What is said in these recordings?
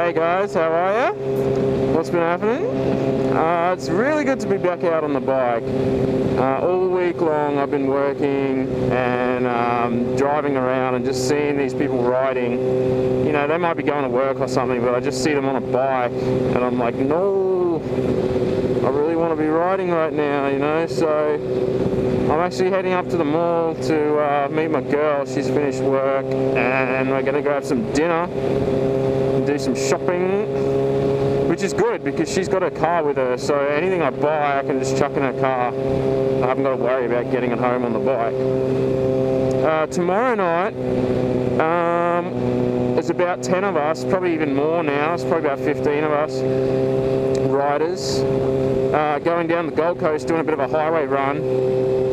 Hey guys, how are you? What's been happening? It's really good to be back out on the bike. All week long I've been working and driving around and just seeing these people riding. You know, they might be going to work or something, but I just see them on a bike and I'm like, no, I really want to be riding right now, you know. So I'm actually heading up to the mall to meet my girl. She's finished work and we're going to go have some dinner and do some shopping, which is good because she's got her car with her, so anything I buy I can just chuck in her car. I haven't got to worry about getting it home on the bike. Tomorrow night, there's about 10 of us, probably even more now, it's probably about 15 of us riders, going down the Gold Coast doing a bit of a highway run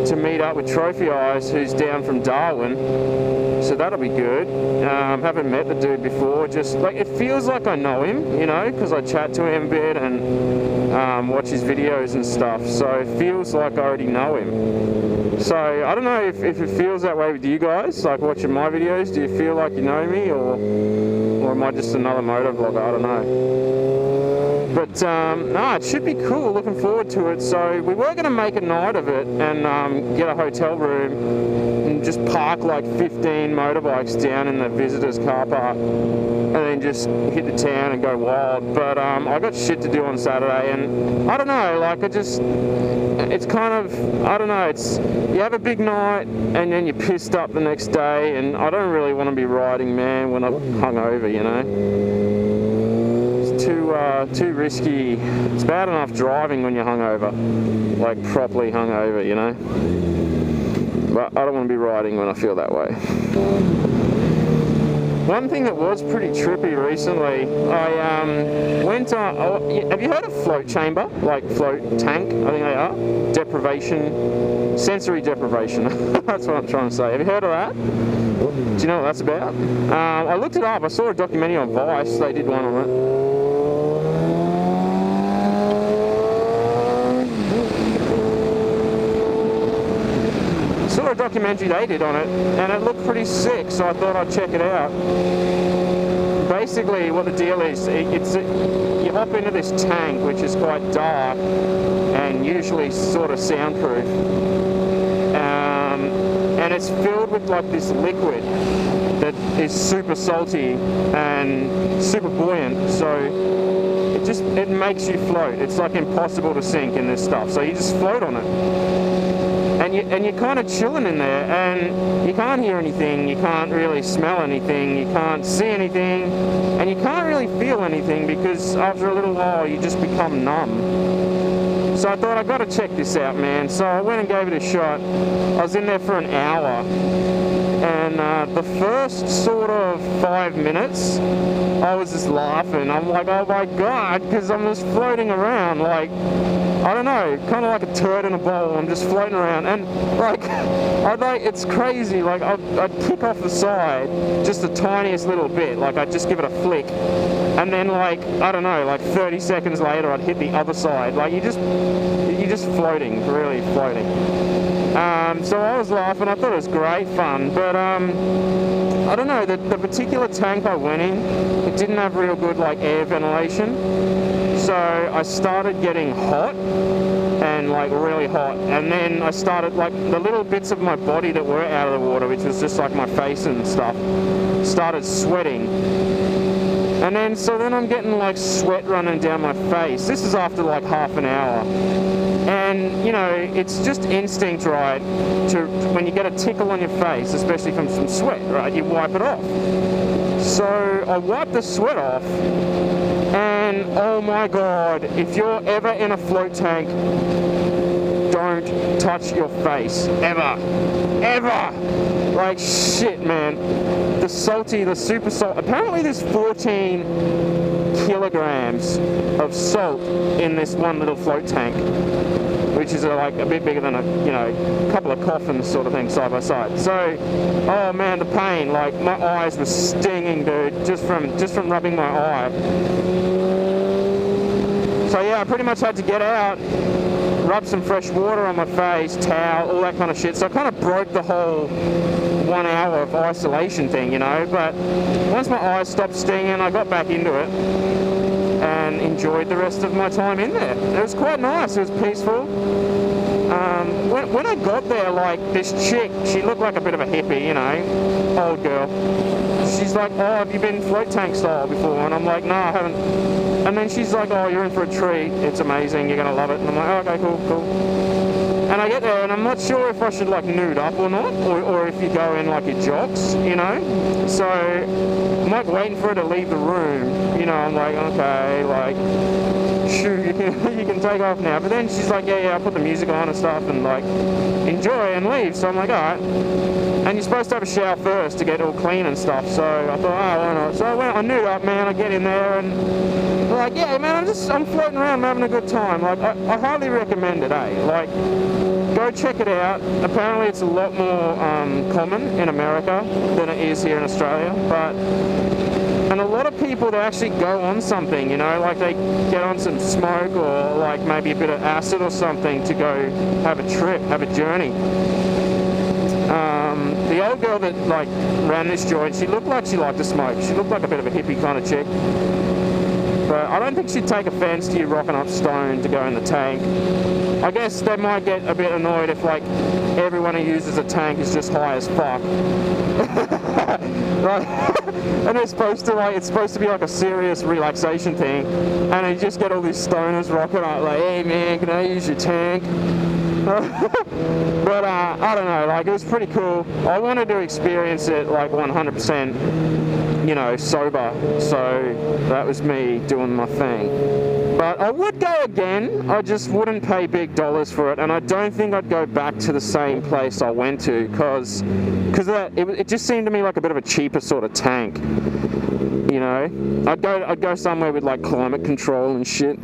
to meet up with Trophy Eyes, who's down from Darwin. So that'll be good. Haven't met the dude before, just like it feels like I know him, you know, because I chat to him a bit and watch his videos and stuff, so it feels like I already know him. So I don't know if it feels that way with you guys, like watching my videos. Do you feel like you know me, or am I just another motor vlogger? I don't know. But no, it should be cool, looking forward to it. So we were going to make a night of it and get a hotel room and just park like 15 motorbikes down in the visitors car park and then just hit the town and go wild. But I got shit to do on Saturday and I don't know, like it's kind of, I don't know, it's, you have a big night and then you're pissed up the next day, and I don't really want to be riding, man, when I'm hungover, you know. Too risky. It's bad enough driving when you're hungover, like properly hungover, you know. But I don't want to be riding when I feel that way. One thing that was pretty trippy recently, I went on. Oh, have you heard of float chamber? Like float tank, I think they are. Deprivation, sensory deprivation. That's what I'm trying to say. Have you heard of that? Do you know what that's about? I looked it up. I saw a documentary on Vice. They did one on it. Saw a documentary they did on it and it looked pretty sick, so I thought I'd check it out. Basically what the deal is, you hop into this tank which is quite dark and usually sort of soundproof, and it's filled with like this liquid that is super salty and super buoyant, so it makes you float. It's like impossible to sink in this stuff, so you just float on it. And you're kind of chilling in there, and you can't hear anything, you can't really smell anything, you can't see anything, and you can't really feel anything because after a little while you just become numb. So I thought, I've got to check this out, man. So I went and gave it a shot. I was in there for an hour, and the first sort of 5 minutes I was just laughing. I'm like, oh my god, because I'm just floating around like, I don't know, kind of like a turd in a bowl. I'm just floating around, and like, it's crazy. Like, I'd kick off the side just the tiniest little bit. Like, I'd just give it a flick, and then like, I don't know, like 30 seconds later, I'd hit the other side. Like, you're just floating, really floating. So I was laughing. I thought it was great fun, but I don't know. The particular tank I went in, it didn't have real good like air ventilation. So I started getting hot and like really hot, and then I started like the little bits of my body that were out of the water, which was just like my face and stuff, started sweating. And then so then I'm getting like sweat running down my face. This is after like half an hour. And you know, it's just instinct, right, to when you get a tickle on your face, especially from some sweat, right, you wipe it off. So I wiped the sweat off, and oh my god, if you're ever in a float tank, don't touch your face, ever, like shit, man. The super salt, apparently there's 14 kilograms of salt in this one little float tank, which is like a bit bigger than a couple of coffins sort of thing side by side. So, oh man, the pain, like my eyes were stinging, dude, just from rubbing my eye. So yeah, I pretty much had to get out rubbed some fresh water on my face, towel, all that kind of shit. So I kind of broke the whole 1 hour of isolation thing, you know. But once my eyes stopped stinging, I got back into it and enjoyed the rest of my time in there. It was quite nice. It was peaceful. When I got there, like, this chick, she looked like a bit of a hippie, you know, old girl. She's like, oh, have you been float tank style before? And I'm like, no, I haven't. And then she's like, oh, you're in for a treat. It's amazing. You're going to love it. And I'm like, oh, okay, cool, cool. And I get there, and I'm not sure if I should, like, nude up or not, or if you go in, like, your jocks, you know? So I'm, like, waiting for her to leave the room. You know, I'm like, okay, like, shoot, you can take off now. But then she's like, yeah, I'll put the music on and stuff and, like, enjoy and leave. So I'm like, all right. And you're supposed to have a shower first to get all clean and stuff. So I thought, oh, why not? So I nude up, man. I get in there and they're like, yeah, man, I'm floating around, I'm having a good time. Like, I highly recommend it, eh? Like, go check it out. Apparently it's a lot more common in America than it is here in Australia. And a lot of people, they actually go on something, you know, like they get on some smoke or like maybe a bit of acid or something to go have a trip, have a journey. The old girl that like ran this joint, she looked like she liked to smoke. She looked like a bit of a hippie kind of chick. But I don't think she'd take offense to you rocking up stoned to go in the tank. I guess they might get a bit annoyed if like everyone who uses a tank is just high as fuck. Like, and it's supposed to be like a serious relaxation thing, and you just get all these stoners rocking up like, hey man, can I use your tank? But I don't know, like, it was pretty cool. I wanted to experience it like 100%, you know, sober. So that was me doing my thing. But I would go again. I just wouldn't pay big dollars for it, and I don't think I'd go back to the same place I went to because it just seemed to me like a bit of a cheaper sort of tank. You know, I'd go somewhere with like climate control and shit.